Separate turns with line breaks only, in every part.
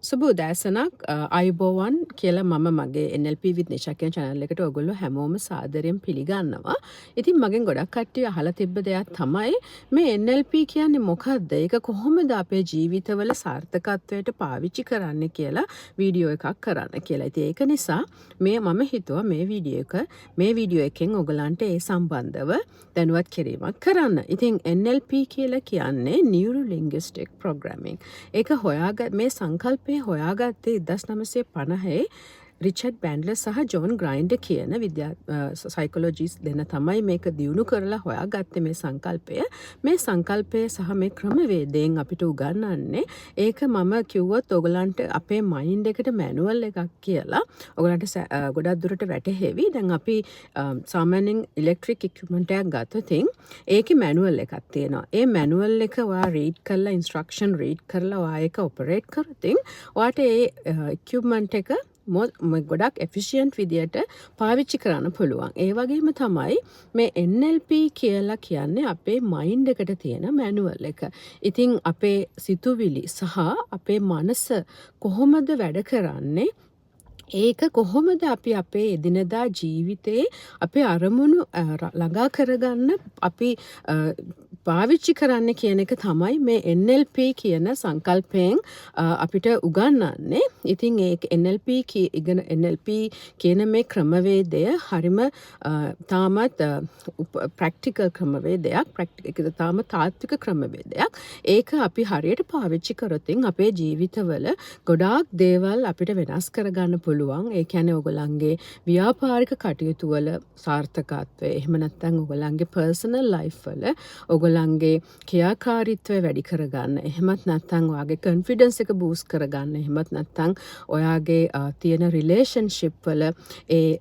සුබ උදෑසනක් අයිබෝවන් කියලා මම මගේ NLP with Nisha කියන channel එකට ඔයගොල්ලෝ හැමෝම සාදරයෙන් පිළිගන්නවා. ඉතින් මගෙන් ගොඩක් කට්ටිය අහලා තිබ්බ දෙයක් තමයි මේ NLP කියන්නේ මොකක්ද? ඒක කොහොමද අපේ ජීවිතවල සාර්ථකත්වයට පාවිච්චි කරන්න කියලා වීඩියෝ එකක් කරන්න කියලා. ඉතින් ඒක නිසා මම හිතුවා මේ වීඩියෝ එකෙන් ඔයගලන්ට ඒ සම්බන්ධව දැනුවත් කිරීමක් කරන්න. ඉතින් NLP කියලා කියන්නේ Neuro Linguistic Programming. ඒක මේ සංකල්පය හොයාගත්තේ 1950 රිචඩ් බැන්ඩ්ලර් සහ ජෝන් ග්‍රයින්ඩර් කියන සයිකොලොජිස්ට් දෙන්න තමයි මේක දියුණු කරලා හොයාගත්තේ මේ සංකල්පය. මේ සංකල්පය සහ මේ ක්‍රමවේදයෙන් අපිට උගන්වන්නේ ඒක මම කිව්වොත් ඔයගලන්ට අපේ මයින්ඩ් එකට මැනුවල් එකක් කියලා. ඔයගලන්ට ගොඩක් දුරට වැටහෙවි. දැන් අපි සාමාන්‍යයෙන් ඉලෙක්ට්‍රික් ඉක්විප්මන්ට් එකක් ගත්තොත් ඒකේ මැනුවල් එකක් තියෙනවා. ඒ මැනුවල් එක ඔයා රීඩ් කරලා ඉන්ස්ට්‍රක්ෂන් රීඩ් කරලා ඔයා ඒක ඔපරේට් කරොත් ඔයාට ඒ ඉක්විප්මන්ට් එක ගොඩක් එෆිෂියන්ට් විදියට පාවිච්චි කරන්න පුළුවන්. ඒ වගේම තමයි මේ NLP කියලා කියන්නේ අපේ මයින්ඩ් එකට තියෙන මැනුවල් එක. ඉතින් අපේ සිතුවිලි සහ අපේ මනස කොහොමද වැඩ කරන්නේ? ඒක කොහොමද අපි අපේ එදිනදා ජීවිතේ අපේ අරමුණු ළඟා කරගන්න අපි පාවිච්චි කරන්න කියන එක තමයි මේ NLP කියන සංකල්පයෙන් අපිට උගන්වන්නේ. ඉතින් ඒ NLP කියන මේ ක්‍රමවේදය හරිම තාමත් ප්‍රැක්ටිකල් ක්‍රමවේදයක්. තාම තාත්වික ක්‍රමවේදයක්. ඒක අපි හරියට පාවිච්චි කරොත් අපේ ජීවිතවල ගොඩාක් දේවල් අපිට වෙනස් කරගන්න පුළුවන්. ඒ කියන්නේ ඔයගොල්ලන්ගේ ව්‍යාපාරික කටයුතු වල සාර්ථකත්වය, එහෙම නැත්නම් ඔයගොල්ලන්ගේ පර්සනල් ලයිෆ් වල ඔයගොල්ලන්ගේ ක්‍රියාකාරීත්වය වැඩි කරගන්න, එහෙමත් නැත්නම් ඔයාගේ කොන්ෆිඩන්ස් එක බූස්ට් කරගන්න, එහෙමත් නැත්නම් ඔයාගේ තියෙන රිලේෂන්ෂිප් වල ඒ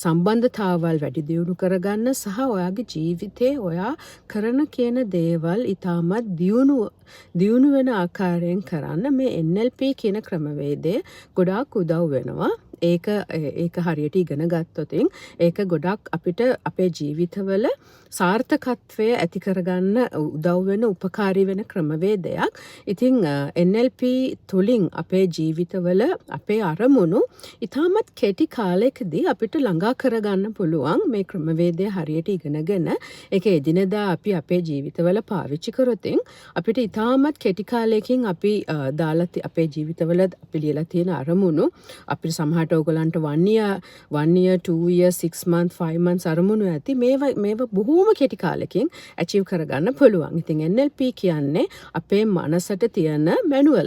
සම්බන්ධතාවල් වැඩි දියුණු කරගන්න සහ ඔයාගේ ජීවිතේ ඔයා කරන කියන දේවල් ඉතාමත් දියුණු වෙන ආකාරයෙන් කරන්න මේ NLP කියන ක්‍රමවේදය ගොඩාක් උදව් වෙනවා. ඒක හරියට ඉගෙන ගත්තොත් ඒක ගොඩක් අපිට අපේ ජීවිතවල සාර්ථකත්වය ඇති කරගන්න උදව් වෙන උපකාරී වෙන ක්‍රමවේදයක්. ඉතින් NLP තුලින් අපේ ජීවිතවල අපේ අරමුණු ඉතාමත් කෙටි කාලයකදී අපිට ළඟා කරගන්න පුළුවන්. මේ ක්‍රමවේදය හරියට ඉගෙනගෙන ඒක එදිනෙදා අපි අපේ ජීවිතවල පාවිච්චි කරොත් අපිට ඉතාමත් කෙටි කාලයකින් අපි දාලා අපේ ජීවිතවල අපි ලියලා තියෙන අරමුණු අපිට සමහරට ඔයගලන්ට 1 year 2 years 6 months 5 months අරමුණු ඇති මේවා බොහෝම කෙටි කාලෙකින් achieve කරගන්න පුළුවන්. ඉතින් NLP කියන්නේ අපේ මනසට තියෙන මැනුවල්